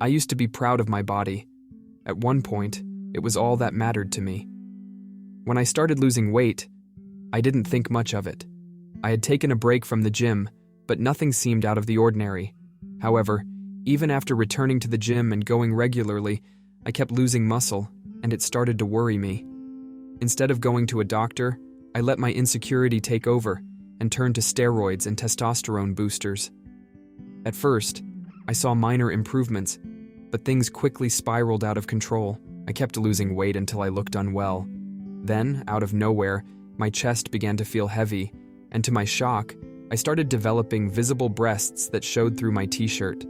I used to be proud of my body. At one point, it was all that mattered to me. When I started losing weight, I didn't think much of it. I had taken a break from the gym, but nothing seemed out of the ordinary. However, even after returning to the gym and going regularly, I kept losing muscle, and it started to worry me. Instead of going to a doctor, I let my insecurity take over and turned to steroids and testosterone boosters. At first, I saw minor improvements, but things quickly spiraled out of control. I kept losing weight until I looked unwell. Then, out of nowhere, my chest began to feel heavy, and to my shock, I started developing visible breasts that showed through my t-shirt.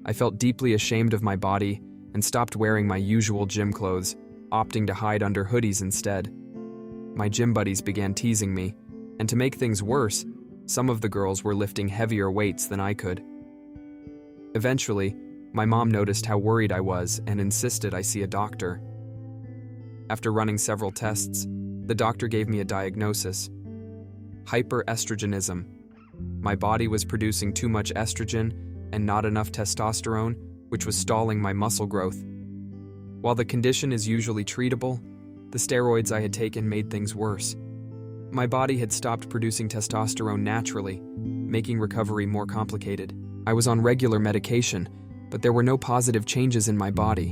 I felt deeply ashamed of my body and stopped wearing my usual gym clothes, opting to hide under hoodies instead. My gym buddies began teasing me, and to make things worse, some of the girls were lifting heavier weights than I could. Eventually, my mom noticed how worried I was and insisted I see a doctor. After running several tests, the doctor gave me a diagnosis: hyperestrogenism. My body was producing too much estrogen and not enough testosterone, which was stalling my muscle growth. While the condition is usually treatable, the steroids I had taken made things worse. My body had stopped producing testosterone naturally, making recovery more complicated. I was on regular medication, but there were no positive changes in my body.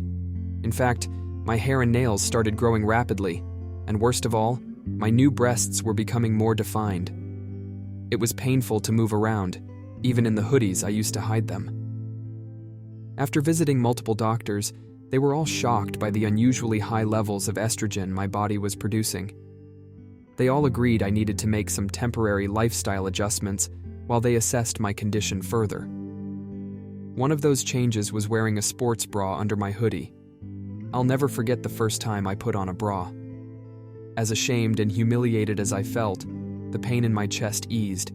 In fact, my hair and nails started growing rapidly, and worst of all, my new breasts were becoming more defined. It was painful to move around, even in the hoodies I used to hide them. After visiting multiple doctors, they were all shocked by the unusually high levels of estrogen my body was producing. They all agreed I needed to make some temporary lifestyle adjustments while they assessed my condition further. One of those changes was wearing a sports bra under my hoodie. I'll never forget the first time I put on a bra. As ashamed and humiliated as I felt, the pain in my chest eased,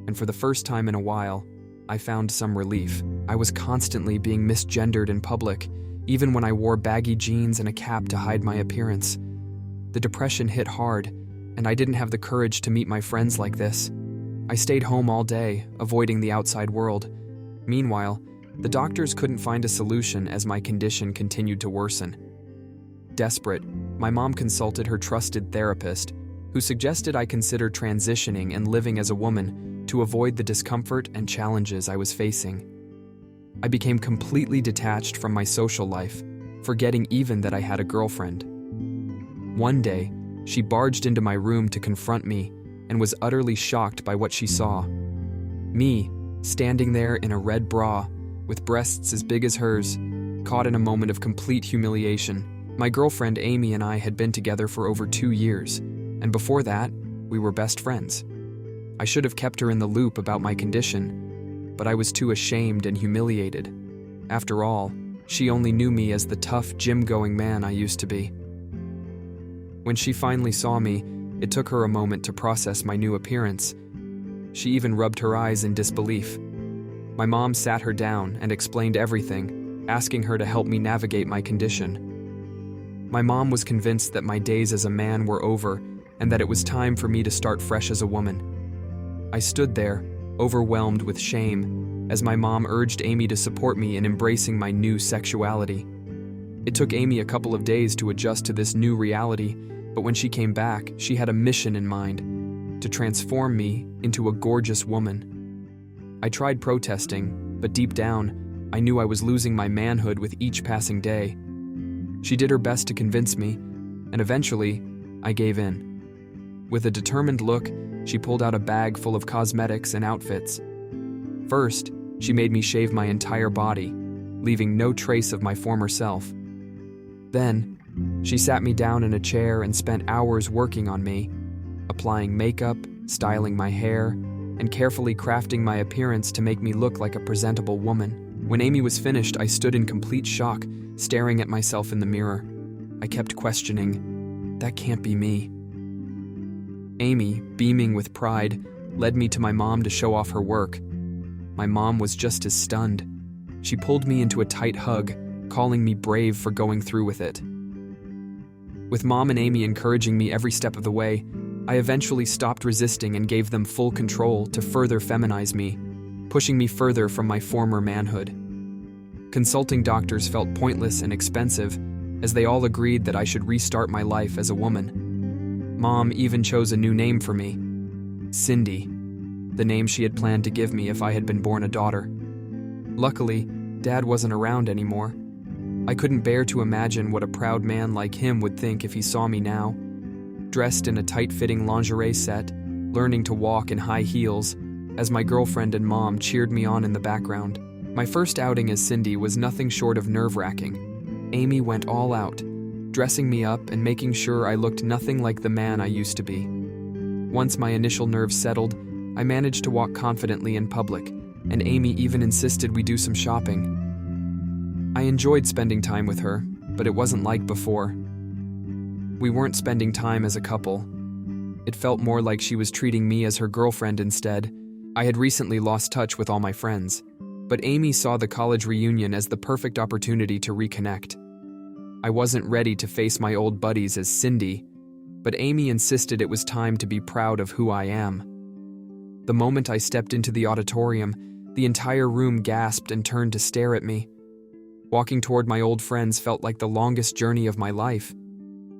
and for the first time in a while, I found some relief. I was constantly being misgendered in public, even when I wore baggy jeans and a cap to hide my appearance. The depression hit hard, and I didn't have the courage to meet my friends like this. I stayed home all day, avoiding the outside world. Meanwhile, the doctors couldn't find a solution as my condition continued to worsen. Desperate, my mom consulted her trusted therapist, who suggested I consider transitioning and living as a woman to avoid the discomfort and challenges I was facing. I became completely detached from my social life, forgetting even that I had a girlfriend. One day, she barged into my room to confront me and was utterly shocked by what she saw. Me, standing there in a red bra, with breasts as big as hers, caught in a moment of complete humiliation. My girlfriend Amy and I had been together for over 2 years, and before that, we were best friends. I should have kept her in the loop about my condition, but I was too ashamed and humiliated. After all, she only knew me as the tough, gym-going man I used to be. When she finally saw me, it took her a moment to process my new appearance. She even rubbed her eyes in disbelief. My mom sat her down and explained everything, asking her to help me navigate my condition. My mom was convinced that my days as a man were over and that it was time for me to start fresh as a woman. I stood there, overwhelmed with shame, as my mom urged Amy to support me in embracing my new sexuality. It took Amy a couple of days to adjust to this new reality, but when she came back, she had a mission in mind: to transform me into a gorgeous woman. I tried protesting, but deep down, I knew I was losing my manhood with each passing day. She did her best to convince me, and eventually, I gave in. With a determined look, she pulled out a bag full of cosmetics and outfits. First, she made me shave my entire body, leaving no trace of my former self. Then, she sat me down in a chair and spent hours working on me, applying makeup, styling my hair, and carefully crafting my appearance to make me look like a presentable woman. When Amy was finished, I stood in complete shock, staring at myself in the mirror. I kept questioning, that can't be me. Amy, beaming with pride, led me to my mom to show off her work. My mom was just as stunned. She pulled me into a tight hug, calling me brave for going through with it. With Mom and Amy encouraging me every step of the way, I eventually stopped resisting and gave them full control to further feminize me, pushing me further from my former manhood. Consulting doctors felt pointless and expensive, as they all agreed that I should restart my life as a woman. Mom even chose a new name for me, Cindy, the name she had planned to give me if I had been born a daughter. Luckily, Dad wasn't around anymore. I couldn't bear to imagine what a proud man like him would think if he saw me now, dressed in a tight-fitting lingerie set, learning to walk in high heels, as my girlfriend and mom cheered me on in the background. My first outing as Cindy was nothing short of nerve-wracking. Amy went all out, dressing me up and making sure I looked nothing like the man I used to be. Once my initial nerves settled, I managed to walk confidently in public, and Amy even insisted we do some shopping. I enjoyed spending time with her, but it wasn't like before. We weren't spending time as a couple. It felt more like she was treating me as her girlfriend instead. I had recently lost touch with all my friends, but Amy saw the college reunion as the perfect opportunity to reconnect. I wasn't ready to face my old buddies as Cindy, but Amy insisted it was time to be proud of who I am. The moment I stepped into the auditorium, the entire room gasped and turned to stare at me. Walking toward my old friends felt like the longest journey of my life.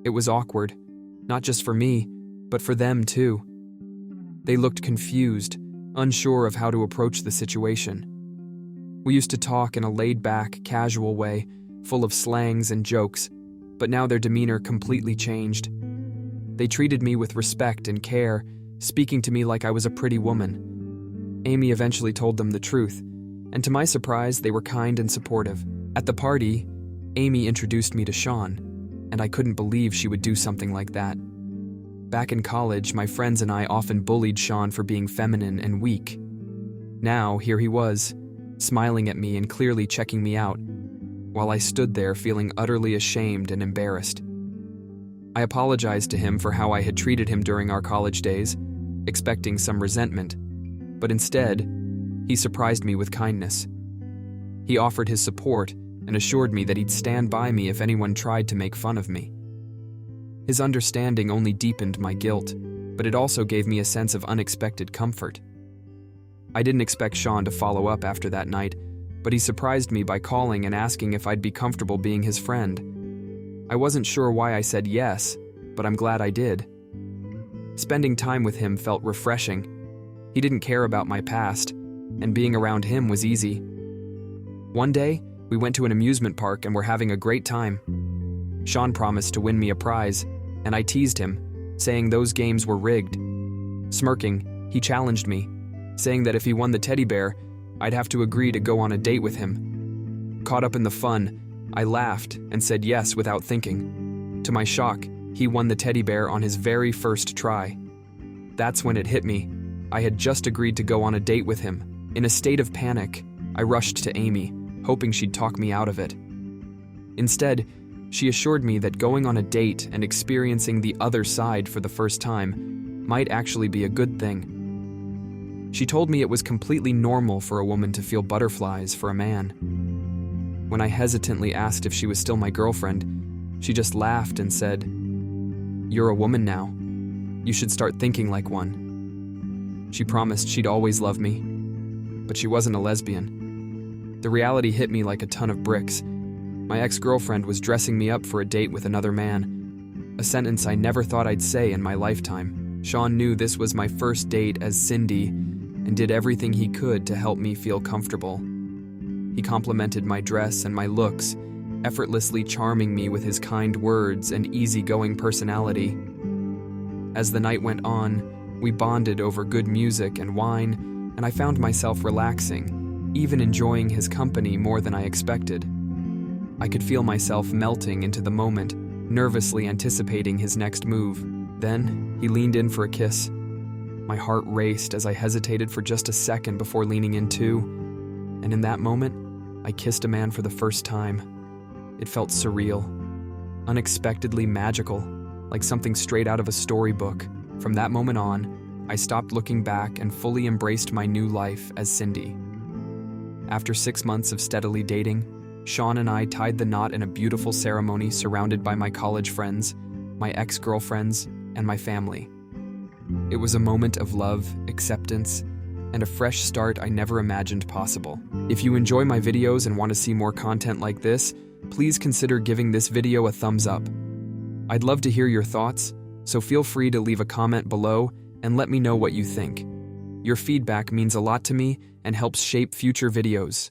It was awkward, not just for me, but for them too. They looked confused, unsure of how to approach the situation. We used to talk in a laid-back, casual way, full of slangs and jokes, but now their demeanor completely changed. They treated me with respect and care, speaking to me like I was a pretty woman. Amy eventually told them the truth, and to my surprise, they were kind and supportive. At the party, Amy introduced me to Sean, and I couldn't believe she would do something like that. Back in college, my friends and I often bullied Sean for being feminine and weak. Now, here he was, smiling at me and clearly checking me out, while I stood there feeling utterly ashamed and embarrassed. I apologized to him for how I had treated him during our college days, expecting some resentment, but instead, he surprised me with kindness. He offered his support and assured me that he'd stand by me if anyone tried to make fun of me. His understanding only deepened my guilt, but it also gave me a sense of unexpected comfort. I didn't expect Sean to follow up after that night, but he surprised me by calling and asking if I'd be comfortable being his friend. I wasn't sure why I said yes, but I'm glad I did. Spending time with him felt refreshing. He didn't care about my past, and being around him was easy. One day, we went to an amusement park and were having a great time. Sean promised to win me a prize, and I teased him, saying those games were rigged. Smirking, he challenged me, saying that if he won the teddy bear, I'd have to agree to go on a date with him. Caught up in the fun, I laughed and said yes without thinking. To my shock, he won the teddy bear on his very first try. That's when it hit me. I had just agreed to go on a date with him. In a state of panic, I rushed to Amy, hoping she'd talk me out of it. Instead, she assured me that going on a date and experiencing the other side for the first time might actually be a good thing. She told me it was completely normal for a woman to feel butterflies for a man. When I hesitantly asked if she was still my girlfriend, she just laughed and said, "You're a woman now. You should start thinking like one." She promised she'd always love me, but she wasn't a lesbian. The reality hit me like a ton of bricks. My ex-girlfriend was dressing me up for a date with another man, a sentence I never thought I'd say in my lifetime. Sean knew this was my first date as Cindy and did everything he could to help me feel comfortable. He complimented my dress and my looks, effortlessly charming me with his kind words and easygoing personality. As the night went on, we bonded over good music and wine, and I found myself relaxing, even enjoying his company more than I expected. I could feel myself melting into the moment, nervously anticipating his next move. Then, he leaned in for a kiss. My heart raced as I hesitated for just a second before leaning in too, and in that moment, I kissed a man for the first time. It felt surreal, unexpectedly magical, like something straight out of a storybook. From that moment on, I stopped looking back and fully embraced my new life as Cindy. After 6 months of steadily dating, Sean and I tied the knot in a beautiful ceremony surrounded by my college friends, my ex-girlfriends, and my family. It was a moment of love, acceptance, and a fresh start I never imagined possible. If you enjoy my videos and want to see more content like this, please consider giving this video a thumbs up. I'd love to hear your thoughts, so feel free to leave a comment below and let me know what you think. Your feedback means a lot to me and helps shape future videos.